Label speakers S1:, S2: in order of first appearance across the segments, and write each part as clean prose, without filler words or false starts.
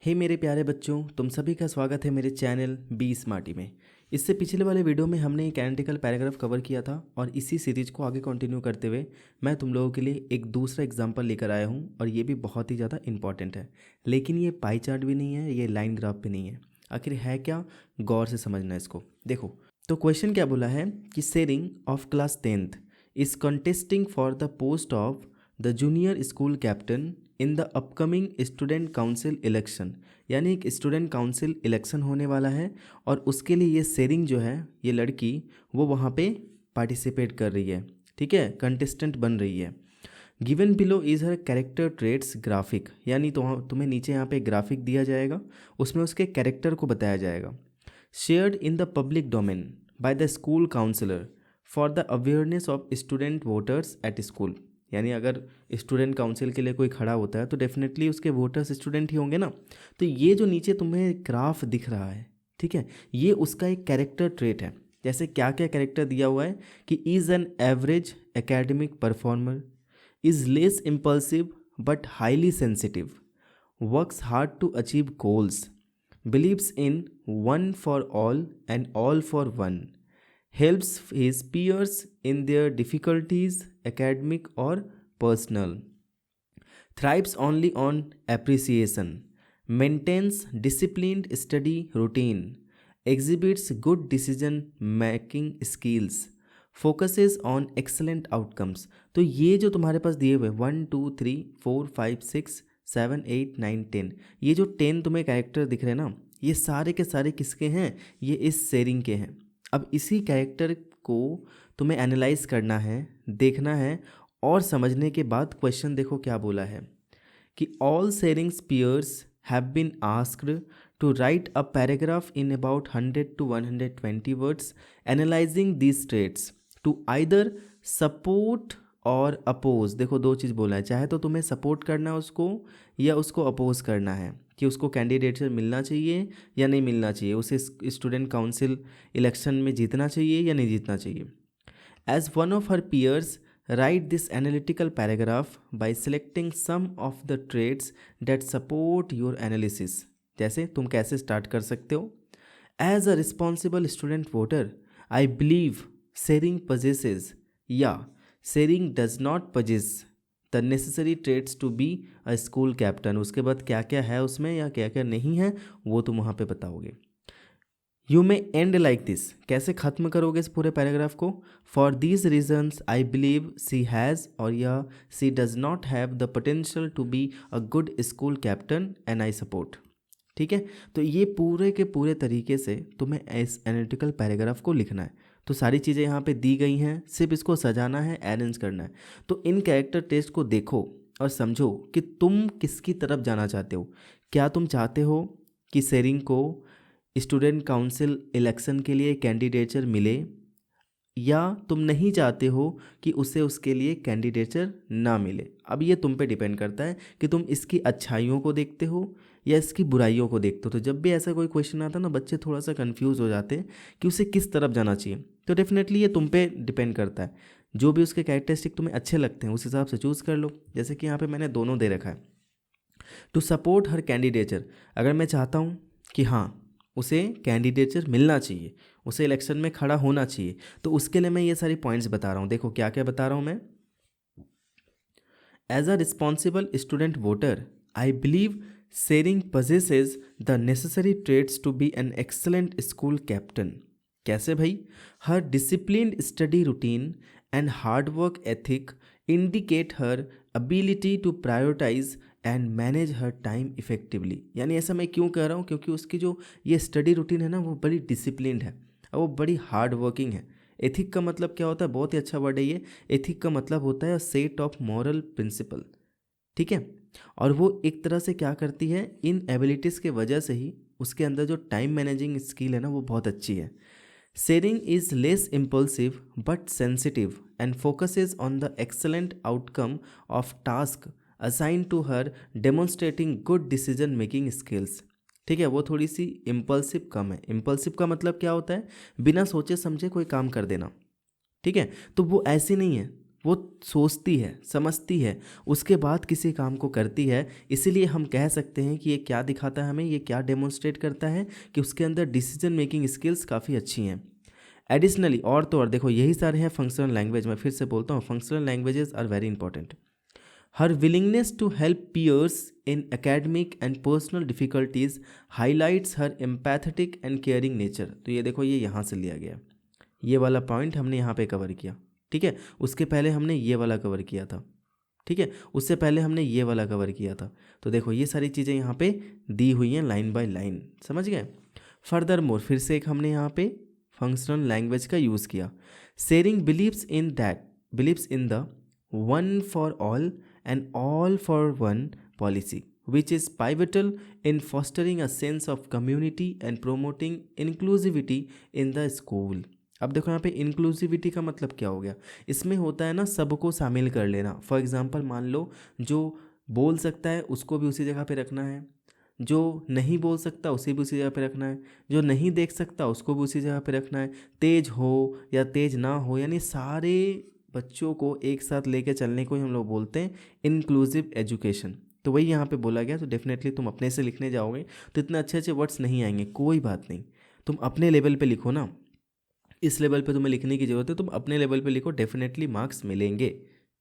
S1: हे मेरे प्यारे बच्चों, तुम सभी का स्वागत है मेरे चैनल बी स्मार्टी में। इससे पिछले वाले वीडियो में हमने एक एनालिटिकल पैराग्राफ कवर किया था और इसी सीरीज को आगे कंटिन्यू करते हुए मैं तुम लोगों के लिए एक दूसरा एग्जांपल लेकर आया हूँ और ये भी बहुत ही ज़्यादा इंपॉर्टेंट है। लेकिन ये पाई चार्ट भी नहीं है, ये लाइन ग्राफ भी नहीं है। आखिर है क्या, गौर से समझना इसको। देखो तो क्वेश्चन क्या बोला है कि Tsering of class 10th is contesting for the post of the junior school captain in the upcoming student council election. यानी एक स्टूडेंट काउंसिल इलेक्शन होने वाला है और उसके लिए ये सेरिंग जो है, ये लड़की वो वहाँ पे पार्टिसिपेट कर रही है। ठीक है, कंटेस्टेंट बन रही है। Given below is her character traits graphic, यानी तो तुम्हें नीचे यहाँ पे ग्राफिक दिया जाएगा, उसमें उसके कैरेक्टर को बताया जाएगा। Shared in the public domain by the school counsellor for the awareness of student voters at school. यानी अगर स्टूडेंट काउंसिल के लिए कोई खड़ा होता है तो डेफिनेटली उसके वोटर्स स्टूडेंट ही होंगे ना। तो ये जो नीचे तुम्हें ग्राफ दिख रहा है, ठीक है, ये उसका एक कैरेक्टर ट्रेट है। जैसे क्या क्या कैरेक्टर दिया हुआ है कि is an average academic performer, is less impulsive but highly sensitive, works hard to achieve goals, believes in one for all for one, helps his peers in their difficulties, academic or personal, thrives only on appreciation, maintains disciplined study routine, exhibits good decision making skills, focuses on excellent outcomes। तो ये जो तुम्हारे पास दिए हुए 1 2 3 4 5 6 7 8 9 10, ये जो 10 तुम्हें character दिख रहे हैं ना, ये सारे के सारे किसके हैं, ये इस शेरिंग के हैं। अब इसी कैरेक्टर को तुम्हें एनालाइज करना है, देखना है और समझने के बाद क्वेश्चन देखो क्या बोला है कि all Shering's peers have been asked to write a paragraph in about 100 to 120 words analyzing these traits to either support और अपोज। देखो दो चीज़ बोला है, चाहे तो तुम्हें सपोर्ट करना है उसको या उसको अपोज करना है कि उसको कैंडिडेचर मिलना चाहिए या नहीं मिलना चाहिए, उसे स्टूडेंट काउंसिल इलेक्शन में जीतना चाहिए या नहीं जीतना चाहिए। As one of her peers write this analytical paragraph by selecting some of the traits that support your analysis। जैसे तुम कैसे स्टार्ट कर सकते हो। As a responsible student voter I believe Shering possesses या Shering does not possess the necessary traits to be a school captain. उसके बाद क्या क्या है उसमें या क्या क्या नहीं है वो तुम वहाँ पे बताओगे। You may end like this, कैसे ख़त्म करोगे इस पूरे पैराग्राफ को। For these reasons I believe she has और या she does not have the potential to be a good school captain and I support. ठीक है, तो ये पूरे के पूरे तरीके से तुम्हें इस एनालिटिकल पैराग्राफ को लिखना है। तो सारी चीज़ें यहाँ पे दी गई हैं, सिर्फ इसको सजाना है, अरेंज करना है। तो इन कैरेक्टर टेस्ट को देखो और समझो कि तुम किसकी तरफ जाना चाहते हो। क्या तुम चाहते हो कि शेरिंग को स्टूडेंट काउंसिल इलेक्शन के लिए कैंडिडेचर मिले, या तुम नहीं चाहते हो कि उसे उसके लिए कैंडिडेचर ना मिले। अब ये तुम पे डिपेंड करता है कि तुम इसकी अच्छाइयों को देखते हो या इसकी बुराइयों को देखते हो। तो जब भी ऐसा कोई क्वेश्चन आता है ना, बच्चे थोड़ा सा कंफ्यूज हो जाते हैं कि उसे किस तरफ जाना चाहिए। तो डेफिनेटली ये तुम पे डिपेंड करता है, जो भी उसके कैरेक्टरिस्टिक तुम्हें अच्छे लगते हैं उस हिसाब से चूज़ कर लो। जैसे कि यहाँ पे मैंने दोनों दे रखा है। टू सपोर्ट हर कैंडिडेचर, अगर मैं चाहता हूँ कि हाँ उसे कैंडिडेचर मिलना चाहिए, उसे इलेक्शन में खड़ा होना चाहिए, तो उसके लिए मैं ये सारी पॉइंट्स बता रहा हूँ। देखो क्या क्या बता रहा हूँ मैं। As a responsible student voter I believe Shering possesses the necessary traits to be an excellent school captain. कैसे भाई, her disciplined study routine and hard work ethic indicate her ability to prioritise and manage her time effectively. यानी ऐसा मैं क्यों कह रहा हूँ, क्योंकि उसकी जो ये स्टडी रूटीन है ना, वो बड़ी डिसिप्लिन्ड है और वो बड़ी हार्ड वर्किंग है। एथिक का मतलब क्या होता है, बहुत ही अच्छा वर्ड है ये। एथिक का मतलब होता है सेट ऑफ मॉरल प्रिंसिपल। ठीक है, और वो एक तरह से क्या करती है, इन एबिलिटीज़ के वजह से ही उसके अंदर जो टाइम मैनेजिंग स्किल है ना, वो बहुत अच्छी है। Sharing is less impulsive but sensitive and focuses on the excellent outcome of task assign to her, demonstrating good decision making skills. ठीक है, वो थोड़ी सी इम्पल्सिव कम है। इम्पल्सिव का मतलब क्या होता है, बिना सोचे समझे कोई काम कर देना। ठीक है, तो वो ऐसी नहीं है, वो सोचती है, समझती है, उसके बाद किसी काम को करती है। इसीलिए हम कह सकते हैं कि ये क्या दिखाता है हमें, ये क्या डेमोन्स्ट्रेट करता है कि उसके अंदर डिसीजन मेकिंग स्किल्स काफ़ी अच्छी हैं। एडिशनली और तो और देखो यही सारे हैं फंक्शनल लैंग्वेज। मैं फिर से बोलता हूँ, functional languages are very important. Her willingness to help peers in academic and personal difficulties highlights her empathetic and caring nature. तो ये देखो, ये यहाँ से लिया गया, ये वाला पॉइंट हमने यहाँ पे कवर किया, ठीक है। उसके पहले हमने ये वाला कवर किया था, ठीक है। उससे पहले हमने ये वाला कवर किया था। तो देखो ये सारी चीज़ें यहाँ पे दी हुई हैं लाइन बाय लाइन, समझ गए। फर्दर मोर, फिर से एक हमने यहाँ पे फंक्शनल लैंग्वेज का यूज़ किया। Sharing believes in the one for all and all for one policy which is pivotal in fostering a sense of community and promoting inclusivity in the school। अब देखो यहाँ पे इंक्लूसिविटी का मतलब क्या हो गया, इसमें होता है ना सबको शामिल कर लेना। फॉर एग्जांपल मान लो जो बोल सकता है उसको भी उसी जगह पे रखना है, जो नहीं बोल सकता उसे भी उसी जगह पे रखना है, जो नहीं देख सकता उसको भी उसी जगह पे रखना है, तेज हो या तेज ना हो, यानी सारे बच्चों को एक साथ लेके चलने को ही हम लोग बोलते हैं इंक्लूसिव एजुकेशन। तो वही यहाँ पे बोला गया। तो डेफिनेटली तुम अपने से लिखने जाओगे तो इतने अच्छे अच्छे वर्ड्स नहीं आएंगे, कोई बात नहीं, तुम अपने लेवल पे लिखो ना। इस लेवल पे तुम्हें लिखने की ज़रूरत है, तुम अपने लेवल पे लिखो, डेफिनेटली मार्क्स मिलेंगे,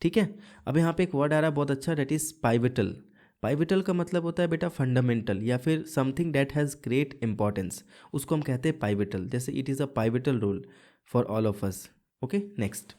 S1: ठीक है। अब यहाँ पे एक वर्ड आ रहा है बहुत अच्छा, डेट इज़ पाइवेटल। पाइवेटल का मतलब होता है बेटा फंडामेंटल या फिर something that has great importance, उसको हम कहते हैं पाइवेटल। जैसे it is a pivotal role for all of us. Okay, next.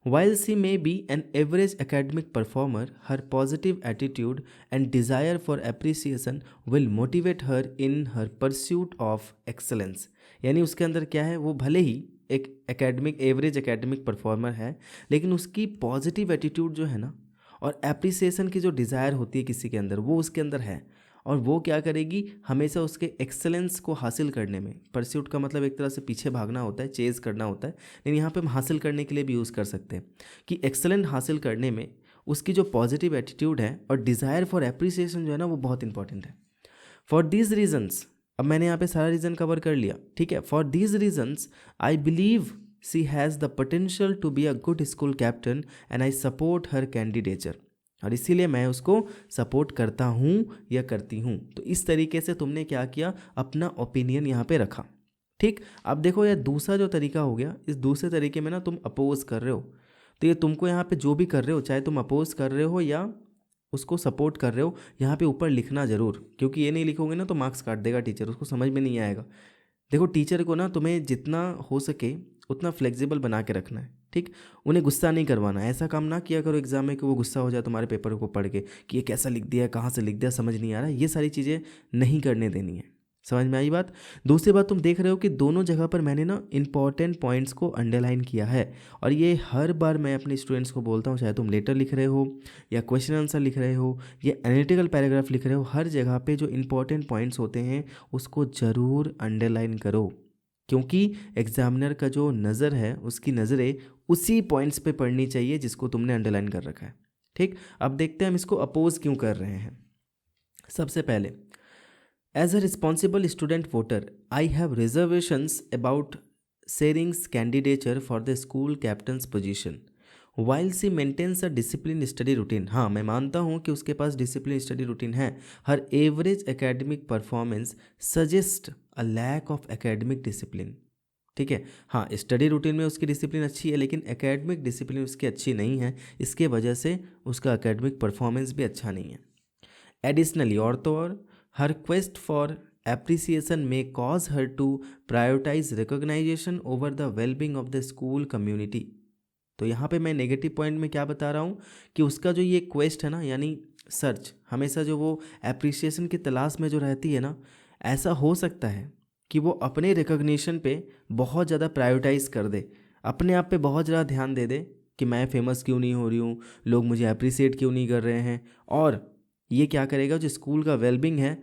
S1: While she may be an average academic performer, her positive attitude and desire for appreciation will motivate her in her pursuit of excellence। यानी उसके अंदर क्या है, वो भले ही एक average academic performer है, लेकिन उसकी पॉजिटिव एटीट्यूड जो है ना और एप्रिसिएशन की जो डिज़ायर होती है किसी के अंदर, वो उसके अंदर है। और वो क्या करेगी, हमेशा उसके एक्सेलेंस को हासिल करने में, परस्यूट का मतलब एक तरह से पीछे भागना होता है, चेज़ करना होता है, लेकिन यहाँ पे हम हासिल करने के लिए भी यूज़ कर सकते हैं कि एक्सेलेंट हासिल करने में उसकी जो पॉजिटिव एटीट्यूड है और डिज़ायर फॉर एप्रिसिएशन जो है ना, वो बहुत इंपॉर्टेंट है। फॉर दीज रीजन्स, अब मैंने यहाँ पे सारा रीज़न कवर कर लिया, ठीक है। For these reasons I believe she has the potential to be a good school captain and I support her candidature. और इसीलिए मैं उसको सपोर्ट करता हूँ या करती हूँ। तो इस तरीके से तुमने क्या किया, अपना ओपिनियन यहाँ पे रखा, ठीक। अब देखो यह दूसरा जो तरीका हो गया, इस दूसरे तरीके में ना तुम अपोज कर रहे हो, तो ये तुमको यहाँ पे जो भी कर रहे हो, चाहे तुम अपोज कर रहे हो या उसको सपोर्ट कर रहे हो, यहाँ पे ऊपर लिखना ज़रूर, क्योंकि ये नहीं लिखोगे ना तो मार्क्स काट देगा टीचर, उसको समझ में नहीं आएगा। देखो टीचर को ना तुम्हें जितना हो सके उतना फ्लेक्सिबल बना के रखना है, ठीक। उन्हें गुस्सा नहीं करवाना है। ऐसा काम ना किया करो एग्जाम में कि वो गुस्सा हो जाए तुम्हारे पेपर को पढ़ के कि ये कैसा लिख दिया है, कहाँ से लिख दिया, समझ नहीं आ रहा है। ये सारी चीज़ें नहीं करने देनी है। समझ में आई बात। दूसरी बात, तुम देख रहे हो कि दोनों जगह पर मैंने ना इंपॉर्टेंट पॉइंट्स को अंडरलाइन किया है, और ये हर बार मैं अपने स्टूडेंट्स को बोलता हूँ, चाहे तुम लेटर लिख रहे हो या क्वेश्चन आंसर लिख रहे हो या एनालिटिकल पैराग्राफ लिख रहे हो, हर जगह पे जो इंपॉर्टेंट पॉइंट्स होते हैं उसको ज़रूर अंडरलाइन करो, क्योंकि एग्जामिनर का जो नज़र है उसकी नज़रें उसी पॉइंट्स पे पढ़नी चाहिए जिसको तुमने अंडरलाइन कर रखा है, ठीक। अब देखते हैं हम इसको अपोज क्यों कर रहे हैं। सबसे पहले, as a responsible student voter I have reservations about Shering's candidature for the school captain's position while she maintains a discipline study routine. हाँ, मैं मानता हूँ कि उसके पास डिसिप्लिन स्टडी रूटीन है। Her average academic performance suggest a lack of academic discipline, ठीक है। हाँ, स्टडी रूटीन में उसकी डिसिप्लिन अच्छी है, लेकिन एकेडमिक डिसिप्लिन उसकी अच्छी नहीं है, इसके वजह से उसका एकेडमिक परफॉर्मेंस भी अच्छा नहीं है। एडिशनली, और तो और, her quest for appreciation may cause her to prioritise recognition over the wellbeing of the school community. तो यहाँ पे मैं नेगेटिव पॉइंट में क्या बता रहा हूँ कि उसका जो ये क्वेस्ट है ना, यानी सर्च, हमेशा जो वो एप्रिसिएशन की तलाश में जो रहती है ना, ऐसा हो सकता है कि वो अपने रिकॉग्निशन पे बहुत ज़्यादा प्रायोरिटाइज कर दे, अपने आप पे बहुत ज़्यादा ध्यान दे दे कि मैं फेमस क्यों नहीं हो रही हूँ, लोग मुझे अप्रिसिएट क्यों नहीं कर रहे हैं, और ये क्या करेगा, जो स्कूल का वेलबींग है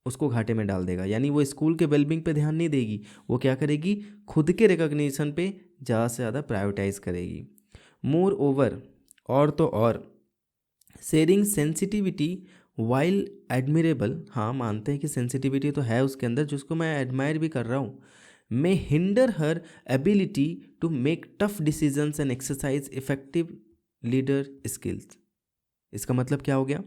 S1: उसको घाटे में डाल देगा। यानी वो स्कूल के वेलबींग पे ध्यान नहीं देगी, वो क्या करेगी, खुद के रिकॉग्निशन पे ज़्यादा से ज़्यादा प्रायोरिटाइज करेगी। मोर ओवर, और तो और, शेयरिंग सेंसिटिविटी वाइल एडमिरेबल, हाँ मानते हैं कि सेंसिटिविटी तो है उसके अंदर जिसको मैं एडमायर भी कर रहा हूँ, may hinder her ability to make tough decisions and exercise effective leader skills। इसका मतलब क्या हो गया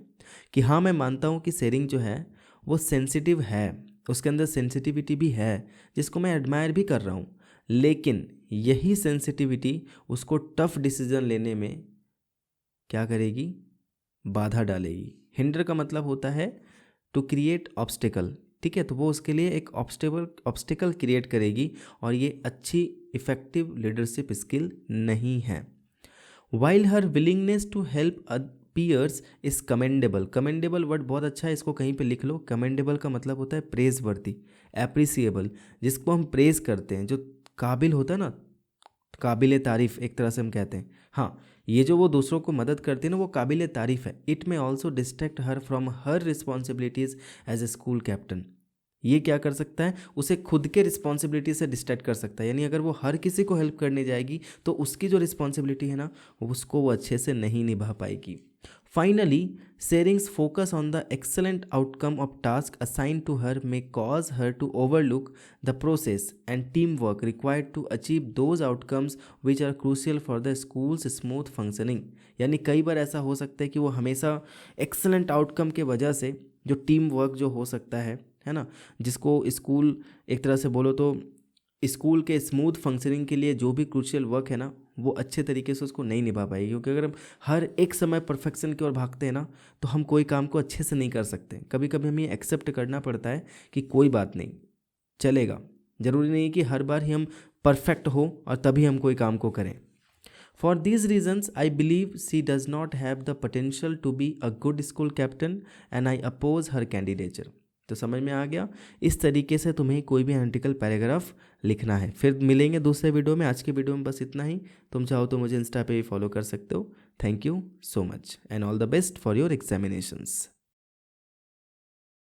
S1: कि हाँ, मैं मानता हूँ कि शेयरिंग जो है वो सेंसिटिव है, उसके अंदर सेंसिटिविटी भी है, जिसको मैं एडमायर भी कर रहा हूँ, लेकिन यही सेंसिटिविटी उसको टफ डिसीजन लेने में क्या करेगी, बाधा डालेगी। हिंडर का मतलब होता है टू क्रिएट ऑब्स्टिकल, ठीक है, तो वो उसके लिए एक ऑब्स्टिकल क्रिएट करेगी और ये अच्छी इफेक्टिव लीडरशिप स्किल नहीं है। While her willingness to help peers is commendable. Commendable word बहुत अच्छा है, इसको कहीं पे लिख लो। कमेंडेबल का मतलब होता है प्रेज वर्दी, एप्रिसिएबल, जिसको हम प्रेज करते हैं, जो काबिल होता है ना, काबिल तारीफ़ एक तरह से हम कहते हैं। हाँ, ये जो वो दूसरों को मदद करती है ना, वो काबिल तारीफ़ है। It may also distract her from her responsibilities as a school captain. ये क्या कर सकता है, उसे खुद के रिस्पॉन्सिबिलिटी से डिस्ट्रैक्ट कर सकता है। यानी अगर वो हर किसी को हेल्प करने जाएगी तो उसकी जो रिस्पॉन्सिबिलिटी है ना, उसको वो अच्छे से नहीं निभा पाएगी। Finally, Shering's focus on the excellent outcome of tasks assigned to her may cause her to overlook the process and teamwork required to achieve those outcomes which are crucial for the school's smooth functioning। यानी कई बार ऐसा हो सकता है कि वो हमेशा excellent outcome के वजह से जो टीम वर्क जो हो सकता है ना, जिसको स्कूल एक तरह से बोलो तो स्कूल के स्मूथ फंक्शनिंग के लिए जो भी क्रूशियल वर्क है ना, वो अच्छे तरीके से उसको नहीं निभा पाएगी। क्योंकि अगर हम हर एक समय परफेक्शन की ओर भागते हैं ना, तो हम कोई काम को अच्छे से नहीं कर सकते। कभी कभी हमें एक्सेप्ट करना पड़ता है कि कोई बात नहीं, चलेगा। ज़रूरी नहीं कि हर बार ही हम परफेक्ट हो और तभी हम कोई काम को करें। For these reasons I believe she does not have the potential to be a good school captain and I oppose her candidature. तो समझ में आ गया, इस तरीके से तुम्हें कोई भी एनालिटिकल पैराग्राफ लिखना है। फिर मिलेंगे दूसरे वीडियो में। आज के वीडियो में बस इतना ही। तुम चाहो तो मुझे इंस्टा पे भी फॉलो कर सकते हो। Thank you so much and all the best for your examinations.